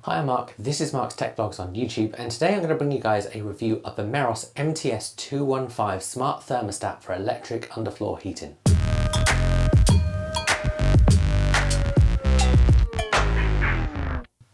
Hi, I'm Mark. This is Mark's Tech Vlogs on YouTube, and today I'm going to bring you guys a review of the Meross MTS215 Smart Thermostat for electric underfloor heating.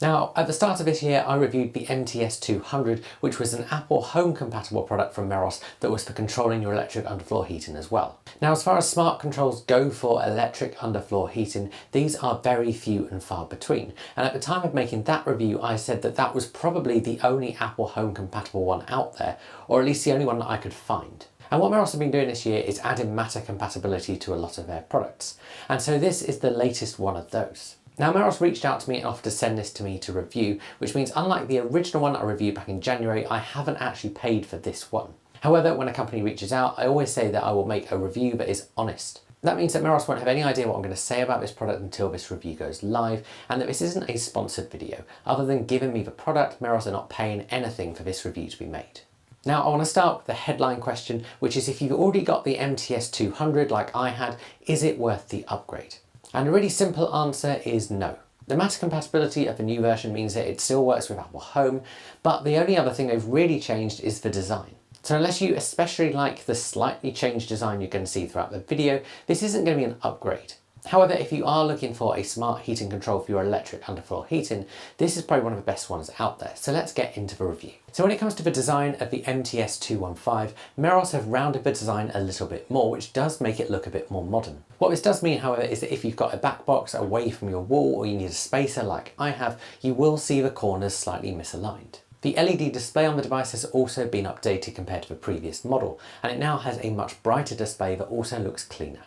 Now, at the start of this year, I reviewed the MTS200, which was an Apple home compatible product from Meross that was for controlling your electric underfloor heating as well. Now, as far as smart controls go for electric underfloor heating, these are very few and far between. And at the time of making that review, I said that that was probably the only Apple home compatible one out there, or at least the only one that I could find. And what Meross have been doing this year is adding Matter compatibility to a lot of their products. And so this is the latest one of those. Now, Meross reached out to me and offered to send this to me to review, which means unlike the original one I reviewed back in January, I haven't actually paid for this one. However, when a company reaches out, I always say that I will make a review that is honest. That means that Meross won't have any idea what I'm going to say about this product until this review goes live, and that this isn't a sponsored video. Other than giving me the product, Meross are not paying anything for this review to be made. Now, I want to start with the headline question, which is if you've already got the MTS200 like I had, is it worth the upgrade? And a really simple answer is no. The Matter compatibility of the new version means that it still works with Apple Home, but the only other thing they've really changed is the design. So unless you especially like the slightly changed design you're going to see throughout the video, this isn't going to be an upgrade. However, if you are looking for a smart heating control for your electric underfloor heating, this is probably one of the best ones out there. So let's get into the review. So when it comes to the design of the MTS215, Meross have rounded the design a little bit more, which does make it look a bit more modern. What this does mean, however, is that if you've got a back box away from your wall or you need a spacer like I have, you will see the corners slightly misaligned. The LED display on the device has also been updated compared to the previous model, and it now has a much brighter display that also looks cleaner.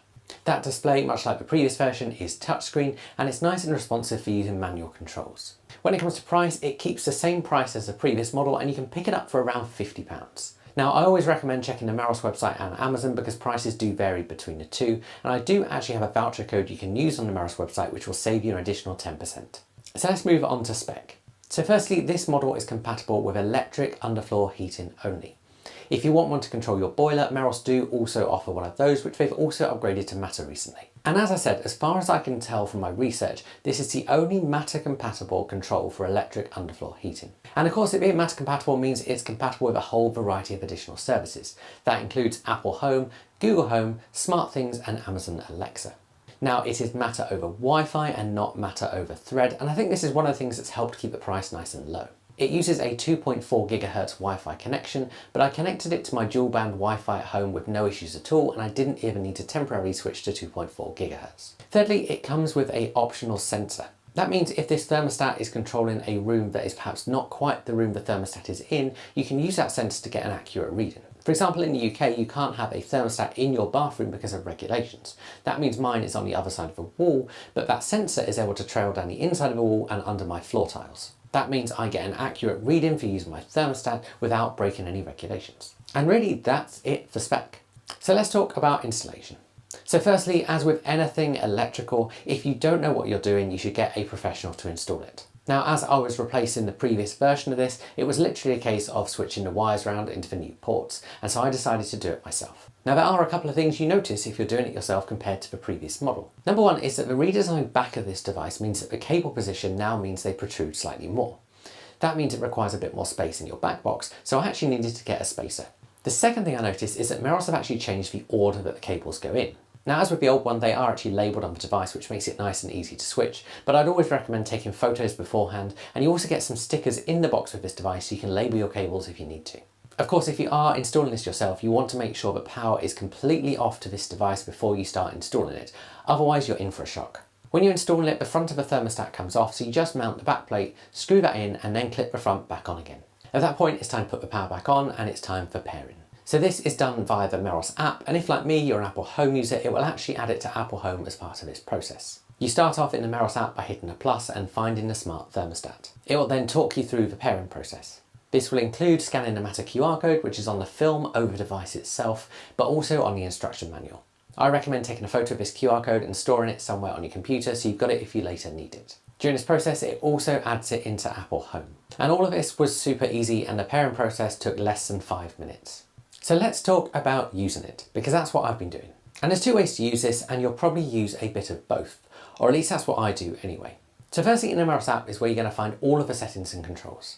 That display, much like the previous version, is touchscreen and it's nice and responsive for using manual controls. When it comes to price, it keeps the same price as the previous model and you can pick it up for around £50. Now, I always recommend checking the Meross website and Amazon because prices do vary between the two, and I do actually have a voucher code you can use on the Meross website which will save you an additional 10%. So let's move on to spec. So firstly, this model is compatible with electric underfloor heating only. If you want one to control your boiler, Meross do also offer one of those, which they've also upgraded to Matter recently. And as I said, as far as I can tell from my research, this is the only Matter compatible control for electric underfloor heating. And of course, it being Matter compatible means it's compatible with a whole variety of additional services. That includes Apple Home, Google Home, SmartThings and Amazon Alexa. Now, it is Matter over Wi-Fi and not Matter over Thread, and I think this is one of the things that's helped keep the price nice and low. It uses a 2.4 GHz Wi-Fi connection, but I connected it to my dual band Wi-Fi at home with no issues at all, and I didn't even need to temporarily switch to 2.4 GHz. Thirdly, it comes with an optional sensor. That means if this thermostat is controlling a room that is perhaps not quite the room the thermostat is in, you can use that sensor to get an accurate reading. For example, in the UK, you can't have a thermostat in your bathroom because of regulations. That means mine is on the other side of the wall, but that sensor is able to trail down the inside of the wall and under my floor tiles. That means I get an accurate reading for using my thermostat without breaking any regulations. And really, that's it for spec. So let's talk about installation. So firstly, as with anything electrical, if you don't know what you're doing, you should get a professional to install it. Now, as I was replacing the previous version of this, it was literally a case of switching the wires around into the new ports, and so I decided to do it myself. Now, there are a couple of things you notice if you're doing it yourself compared to the previous model. Number one is that the redesigned back of this device means that the cable position now means they protrude slightly more. That means it requires a bit more space in your back box, so I actually needed to get a spacer. The second thing I noticed is that Meross have actually changed the order that the cables go in. Now, as with the old one, they are actually labelled on the device, which makes it nice and easy to switch, but I'd always recommend taking photos beforehand, and you also get some stickers in the box with this device so you can label your cables if you need to. Of course, if you are installing this yourself, you want to make sure that power is completely off to this device before you start installing it, otherwise you're in for a shock. When you're installing it, the front of the thermostat comes off, so you just mount the back plate, screw that in, and then clip the front back on again. At that point, it's time to put the power back on, and it's time for pairing. So this is done via the Meross app, and if like me, you're an Apple Home user, it will actually add it to Apple Home as part of this process. You start off in the Meross app by hitting the plus and finding the smart thermostat. It will then talk you through the pairing process. This will include scanning the Matter QR code, which is on the film over the device itself, but also on the instruction manual. I recommend taking a photo of this QR code and storing it somewhere on your computer so you've got it if you later need it. During this process, it also adds it into Apple Home. And all of this was super easy, and the pairing process took less than 5 minutes. So let's talk about using it, because that's what I've been doing. And there's two ways to use this, and you'll probably use a bit of both, or at least that's what I do anyway. So firstly, in the Meross app is where you're going to find all of the settings and controls.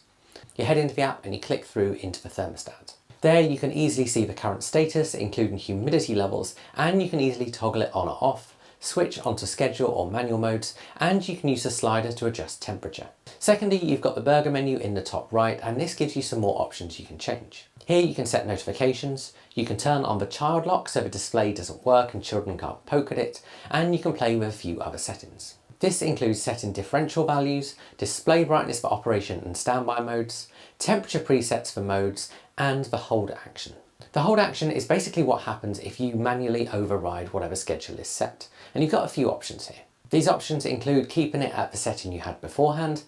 You head into the app and you click through into the thermostat. There you can easily see the current status, including humidity levels, and you can easily toggle it on or off, switch onto schedule or manual modes, and you can use the slider to adjust temperature. Secondly, you've got the burger menu in the top right, and this gives you some more options you can change. Here you can set notifications, you can turn on the child lock so the display doesn't work and children can't poke at it, and you can play with a few other settings. This includes setting differential values, display brightness for operation and standby modes, temperature presets for modes, and the hold action. The hold action is basically what happens if you manually override whatever schedule is set, and you've got a few options here. These options include keeping it at the setting you had beforehand,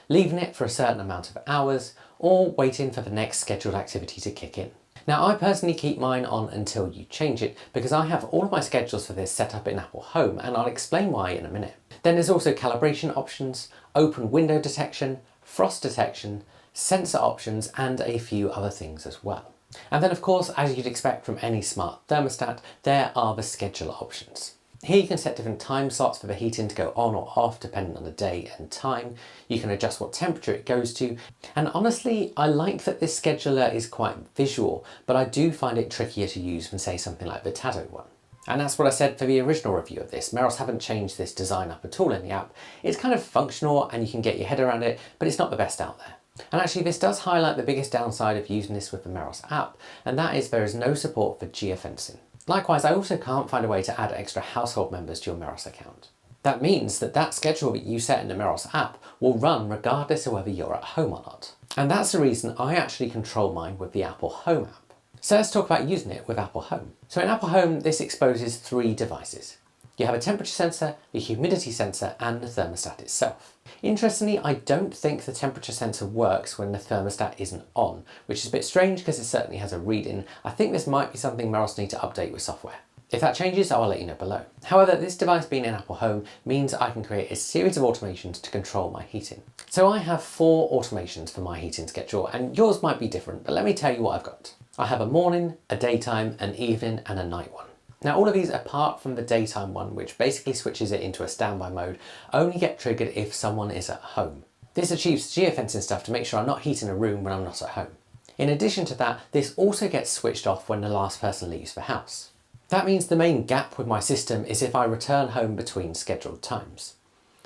leaving it for a certain amount of hours, or waiting for the next scheduled activity to kick in. Now, I personally keep mine on until you change it because I have all of my schedules for this set up in Apple Home, and I'll explain why in a minute. Then there's also calibration options, open window detection, frost detection, sensor options, and a few other things as well. And then of course, as you'd expect from any smart thermostat, there are the scheduler options. Here you can set different time slots for the heating to go on or off depending on the day and time. You can adjust what temperature it goes to. And honestly, I like that this scheduler is quite visual, but I do find it trickier to use than say something like the Tado one. And that's what I said for the original review of this. Meross haven't changed this design up at all in the app. It's kind of functional and you can get your head around it, but it's not the best out there. And actually this does highlight the biggest downside of using this with the Meross app, and that is there is no support for geofencing. Likewise, I also can't find a way to add extra household members to your Meross account. That means that that schedule that you set in the Meross app will run regardless of whether you're at home or not. And that's the reason I actually control mine with the Apple Home app. So let's talk about using it with Apple Home. So in Apple Home, this exposes 3 devices. You have a temperature sensor, a humidity sensor, and the thermostat itself. Interestingly, I don't think the temperature sensor works when the thermostat isn't on, which is a bit strange because it certainly has a reading. I think this might be something Meross need to update with software. If that changes, I'll let you know below. However, this device being in Apple Home means I can create a series of automations to control my heating. So I have 4 automations for my heating schedule, and yours might be different, but let me tell you what I've got. I have a morning, a daytime, an evening, and a night one. Now all of these, apart from the daytime one, which basically switches it into a standby mode, only get triggered if someone is at home. This achieves geofencing stuff to make sure I'm not heating a room when I'm not at home. In addition to that, this also gets switched off when the last person leaves the house. That means the main gap with my system is if I return home between scheduled times.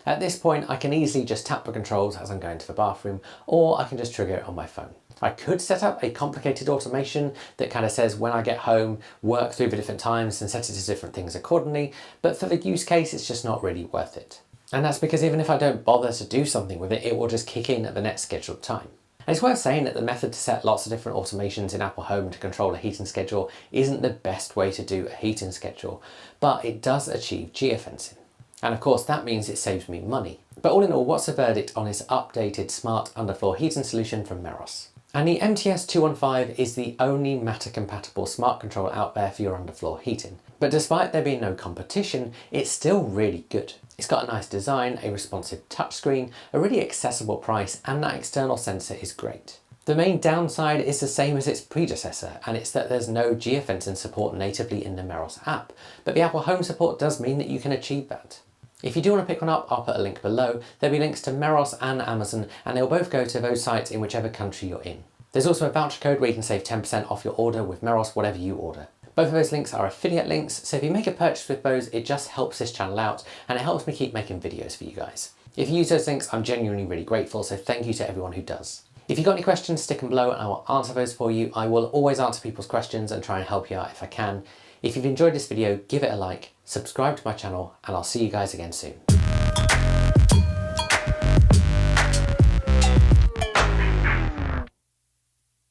At this point, I can easily just tap the controls as I'm going to the bathroom, or I can just trigger it on my phone. I could set up a complicated automation that kind of says when I get home, work through the different times and set it to different things accordingly, but for the use case, it's just not really worth it. And that's because even if I don't bother to do something with it, it will just kick in at the next scheduled time. And it's worth saying that the method to set lots of different automations in Apple Home to control a heating schedule isn't the best way to do a heating schedule, but it does achieve geofencing. And of course that means it saves me money. But all in all, what's the verdict on this updated smart underfloor heating solution from Meross? And the MTS215 is the only Matter compatible smart control out there for your underfloor heating. But despite there being no competition, it's still really good. It's got a nice design, a responsive touchscreen, a really accessible price, and that external sensor is great. The main downside is the same as its predecessor, and it's that there's no geofencing support natively in the Meross app, but the Apple Home support does mean that you can achieve that. If you do want to pick one up, I'll put a link below. There'll be links to Meross and Amazon, and they'll both go to those sites in whichever country you're in. There's also a voucher code where you can save 10% off your order with Meross, whatever you order. Both of those links are affiliate links, so if you make a purchase with those, it just helps this channel out, and it helps me keep making videos for you guys. If you use those links, I'm genuinely really grateful, so thank you to everyone who does. If you've got any questions, stick them below and I will answer those for you. I will always answer people's questions and try and help you out if I can. If you've enjoyed this video, give it a like, subscribe to my channel, and I'll see you guys again soon.